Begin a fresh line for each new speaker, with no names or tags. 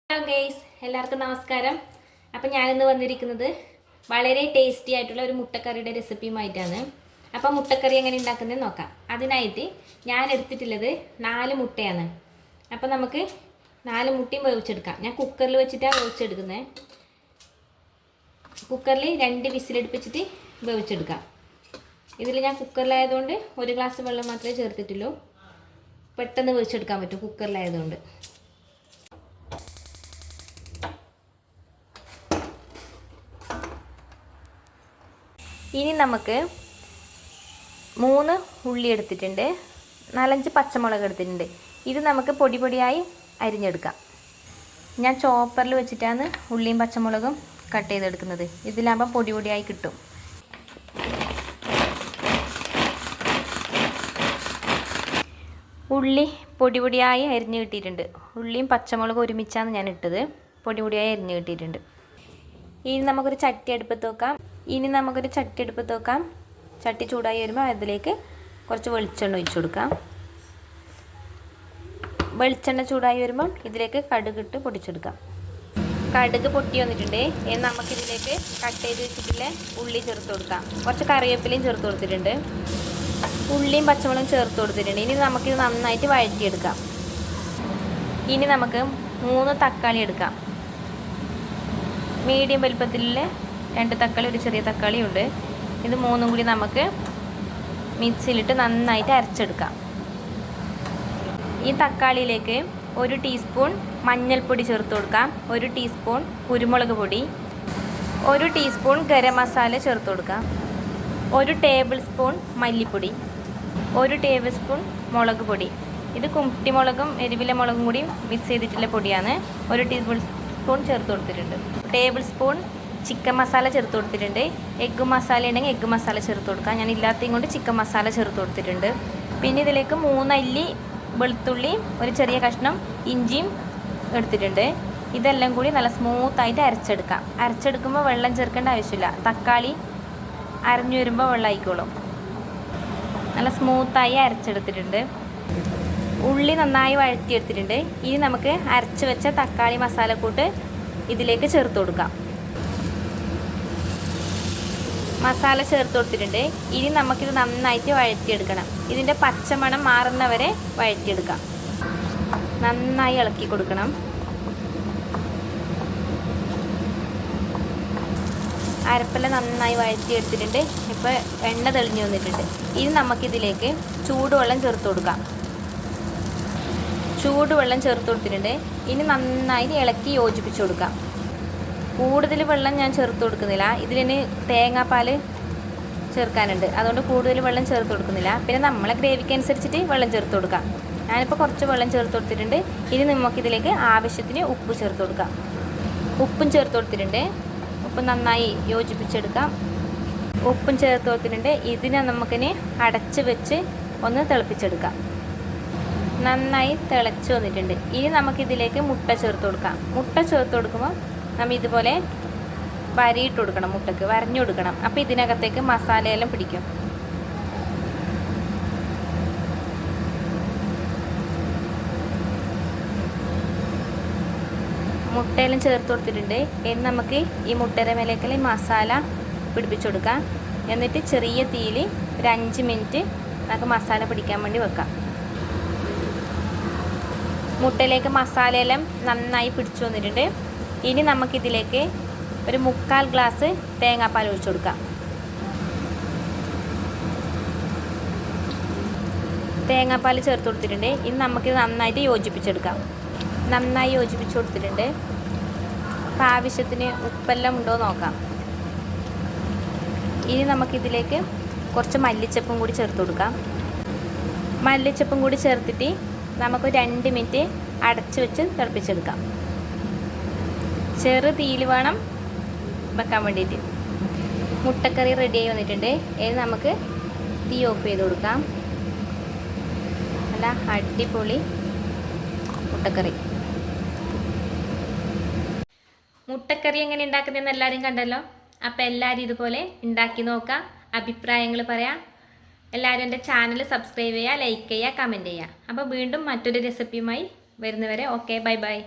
Hello guys, എല്ലാവർക്കും നമസ്കാരം. അപ്പം ഞാനിന്ന് വന്നിരിക്കുന്നത് വളരെ ടേസ്റ്റി ആയിട്ടുള്ള ഒരു മുട്ടക്കറിയുടെ റെസിപ്പിയുമായിട്ടാണ്. അപ്പം മുട്ടക്കറി എങ്ങനെ ഉണ്ടാക്കുന്നത് നോക്കാം. അതിനായിട്ട് ഞാൻ എടുത്തിട്ടുള്ളത് 4 മുട്ടയാണ്. അപ്പം നമുക്ക് 4 മുട്ടയും വേവിച്ചെടുക്കാം. ഞാൻ കുക്കറിൽ വെച്ചിട്ടാണ് വേവിച്ചെടുക്കുന്നത്. കുക്കറിൽ 2 വിസിലടുപ്പിച്ചിട്ട് വേവിച്ചെടുക്കാം. ഇതിൽ ഞാൻ കുക്കറിലായതുകൊണ്ട് 1 ഗ്ലാസ് വെള്ളം മാത്രമേ ചേർത്തിട്ടുള്ളൂ. പെട്ടെന്ന് വേവിച്ചെടുക്കാൻ പറ്റും കുക്കറിലായതുകൊണ്ട്. ഇനി നമുക്ക് 3 ഉള്ളി എടുത്തിട്ടുണ്ട്, 4-5 പച്ചമുളക് എടുത്തിട്ടുണ്ട്. ഇത് നമുക്ക് പൊടി പൊടിയായി അരിഞ്ഞെടുക്കാം. ഞാൻ ചോപ്പറിൽ വെച്ചിട്ടാണ് ഉള്ളിയും പച്ചമുളകും കട്ട് ചെയ്തെടുക്കുന്നത്. ഇതിലാകുമ്പോൾ പൊടി പൊടിയായി കിട്ടും. ഉള്ളി പൊടി പൊടിയായി അരിഞ്ഞ് കിട്ടിയിട്ടുണ്ട്. ഉള്ളിയും പച്ചമുളകും ഒരുമിച്ചാണ് ഞാൻ ഇട്ടത്. പൊടി പൊടിയായി അരിഞ്ഞ് കിട്ടിയിട്ടുണ്ട്. ഇനി നമുക്കൊരു ചട്ടി അടുപ്പത്ത് വെക്കാം. ചട്ടി ചൂടായി വരുമ്പോൾ അതിലേക്ക് കുറച്ച് വെളിച്ചെണ്ണ ഒഴിച്ചു കൊടുക്കാം. വെളിച്ചെണ്ണ ചൂടായി വരുമ്പം ഇതിലേക്ക് കടുകിട്ട് പൊടിച്ചെടുക്കാം. കടുക് പൊട്ടി വന്നിട്ടുണ്ട്. ഇനി നമുക്കിതിലേക്ക് കട്ട് ചെയ്ത് വെച്ചിട്ടുള്ള ഉള്ളി ചേർത്ത് കൊടുക്കാം. കുറച്ച് കറിവേപ്പിലയും ചേർത്ത് കൊടുത്തിട്ടുണ്ട്. ഉള്ളിയും പച്ചമുളകും ചേർത്ത് കൊടുത്തിട്ടുണ്ട്. ഇനി നമുക്കിത് നന്നായിട്ട് വഴറ്റിയെടുക്കാം. ഇനി നമുക്ക് 3 തക്കാളി എടുക്കാം. മീഡിയം വലുപ്പത്തിലുള്ള 2 തക്കാളി, ഒരു ചെറിയ തക്കാളി ഉണ്ട്. ഇത് 3ഉം കൂടി നമുക്ക് മിക്സിയിലിട്ട് നന്നായിട്ട് അരച്ചെടുക്കാം. ഈ തക്കാളിയിലേക്ക് 1 ടീസ്പൂൺ മഞ്ഞൾപ്പൊടി ചേർത്ത് കൊടുക്കാം. 1 ടീസ്പൂൺ കുരുമുളക് പൊടി, 1 ടീസ്പൂൺ ഗരം മസാല ചേർത്ത് കൊടുക്കാം. 1 ടേബിൾ സ്പൂൺ മല്ലിപ്പൊടി, 1 ടേബിൾ സ്പൂൺ മുളക് പൊടി. ഇത് കുട്ടിമുളകും എരിവിലെ മുളകും കൂടി മിക്സ് ചെയ്തിട്ടുള്ള പൊടിയാണ്. 1 ടേബിൾ സ്പൂൺ ചേർത്ത് കൊടുത്തിട്ടുണ്ട്. ടേബിൾ സ്പൂൺ ചിക്കൻ മസാല ചേർത്ത് കൊടുത്തിട്ടുണ്ട്. എഗ്ഗ് മസാല ഉണ്ടെങ്കിൽ എഗ്ഗ് മസാല ചേർത്ത് കൊടുക്കാം. ഞാൻ ഇല്ലാത്തതും കൊണ്ട് ചിക്കൻ മസാല ചേർത്ത് കൊടുത്തിട്ടുണ്ട്. പിന്നെ ഇതിലേക്ക് 3 അല്ലി വെളുത്തുള്ളി, ഒരു ചെറിയ കഷ്ണം ഇഞ്ചിയും എടുത്തിട്ടുണ്ട്. ഇതെല്ലാം കൂടി നല്ല സ്മൂത്തായിട്ട് അരച്ചെടുക്കാം. അരച്ചെടുക്കുമ്പോൾ വെള്ളം ചേർക്കേണ്ട ആവശ്യമില്ല. തക്കാളി അരഞ്ഞു വരുമ്പോൾ വെള്ളം ആയിക്കോളും. നല്ല സ്മൂത്തായി അരച്ചെടുത്തിട്ടുണ്ട്. ഉള്ളി നന്നായി വഴറ്റിയെടുത്തിട്ടുണ്ട്. ഇനി നമുക്ക് അരച്ച് വെച്ച തക്കാളി മസാലക്കൂട്ട് ഇതിലേക്ക് ചേർത്ത് കൊടുക്കാം. മസാല ചേർത്ത് കൊടുത്തിട്ടുണ്ട്. ഇനി നമുക്കിത് നന്നായിട്ട് വഴറ്റിയെടുക്കണം. ഇതിൻ്റെ പച്ചമണം മാറുന്നവരെ വഴറ്റിയെടുക്കാം. നന്നായി ഇളക്കി കൊടുക്കണം. അരപ്പെല്ലാം നന്നായി വഴറ്റിയെടുത്തിട്ടുണ്ട്. ഇപ്പോൾ എണ്ണ തെളിഞ്ഞു വന്നിട്ടുണ്ട്. ഇനി നമുക്കിതിലേക്ക് ചൂടുവെള്ളം ചേർത്ത് കൊടുക്കാം. ചൂടുവെള്ളം ചേർത്ത് കൊടുത്തിട്ടുണ്ട്. ഇനി നന്നായി ഇളക്കി യോജിപ്പിച്ച് കൊടുക്കാം. കൂടുതൽ വെള്ളം ഞാൻ ചേർത്ത് കൊടുക്കുന്നില്ല. ഇതിന് തേങ്ങാപ്പാൽ ചേർക്കാനുണ്ട്, അതുകൊണ്ട് കൂടുതൽ വെള്ളം ചേർത്ത് കൊടുക്കുന്നില്ല. പിന്നെ നമ്മളെ ഗ്രേവിക്ക് അനുസരിച്ചിട്ട് വെള്ളം ചേർത്ത് കൊടുക്കാം. ഞാനിപ്പോൾ കുറച്ച് വെള്ളം ചേർത്ത് കൊടുത്തിട്ടുണ്ട്. ഇനി നമുക്കിതിലേക്ക് ആവശ്യത്തിന് ഉപ്പ് ചേർത്ത് കൊടുക്കാം. ഉപ്പും ചേർത്ത് കൊടുത്തിട്ടുണ്ട്. ഉപ്പ് നന്നായി യോജിപ്പിച്ചെടുക്കാം. ഉപ്പും ചേർത്ത് കൊടുത്തിട്ടുണ്ട്. ഇതിനെ നമുക്കിനി അടച്ച് വെച്ച് ഒന്ന് തിളപ്പിച്ചെടുക്കാം. നന്നായി തിളച്ച് വന്നിട്ടുണ്ട്. ഇനി നമുക്കിതിലേക്ക് മുട്ട ചേർത്ത് കൊടുക്കാം. മുട്ട ചേർത്ത് കൊടുക്കുമ്പോൾ നമ്മൾ ഇതുപോലെ വരയിട്ട് കൊടുക്കണം. മുട്ടക്ക് വരഞ്ഞു കൊടുക്കണം. അപ്പോൾ ഇതിനകത്തേക്ക് മസാലയെല്ലാം പിടിക്കും. മുട്ടയെല്ലാം ചേർത്ത് കൊടുത്തിട്ടുണ്ട്. ഇനി നമുക്ക് ഈ മുട്ടയുടെ മേലേക്കെല്ലാം മസാല പിടിപ്പിച്ചു കൊടുക്കാം. എന്നിട്ട് ചെറിയ തീയിൽ ഒരു 5 മിനിറ്റ് നമുക്ക് മസാല പിടിക്കാൻ വേണ്ടി വെക്കാം. മുട്ടയിലേക്ക് മസാലയെല്ലാം നന്നായി പിടിച്ചു വന്നിട്ടുണ്ട്. ഇനി നമുക്കിതിലേക്ക് ഒരു 3/4 ഗ്ലാസ് തേങ്ങാപ്പാൽ ഒഴിച്ചു കൊടുക്കാം. തേങ്ങാപ്പാൽ ചേർത്ത് കൊടുത്തിട്ടുണ്ട്. ഇനി നമുക്കിത് നന്നായിട്ട് യോജിപ്പിച്ചെടുക്കാം. നന്നായി യോജിപ്പിച്ച് കൊടുത്തിട്ടുണ്ട്. അപ്പോൾ ആവശ്യത്തിന് ഉപ്പെല്ലാം ഉണ്ടോ നോക്കാം. ഇനി നമുക്കിതിലേക്ക് കുറച്ച് മല്ലിച്ചപ്പും കൂടി ചേർത്ത് കൊടുക്കാം. മല്ലിച്ചപ്പും കൂടി ചേർത്തിട്ട് നമുക്ക് 2 മിനിറ്റ് അടച്ച് വെച്ച് തിളപ്പിച്ചെടുക്കാം. ചെറു തീയിൽ വേണം വെക്കാൻ വേണ്ടിയിട്ട്. മുട്ടക്കറി റെഡിയായി വന്നിട്ടുണ്ട്. ഇനി നമുക്ക് തീ ഓഫ് ചെയ്ത് കൊടുക്കാം. നല്ല അടിപൊളി മുട്ടക്കറി. മുട്ടക്കറി എങ്ങനെ ഉണ്ടാക്കുന്നതെന്ന് എല്ലാവരും കണ്ടല്ലോ. അപ്പോൾ എല്ലാവരും ഇതുപോലെ ഉണ്ടാക്കി നോക്കാം. അഭിപ്രായങ്ങൾ പറയാം. എല്ലാവരും എൻ്റെ ചാനൽ സബ്സ്ക്രൈബ് ചെയ്യുക, ലൈക്ക് ചെയ്യുക, കമൻറ്റ് ചെയ്യുക. അപ്പോൾ വീണ്ടും മറ്റൊരു റെസിപ്പിയുമായി വരുന്നവരെ ഓക്കെ, ബൈ ബൈ.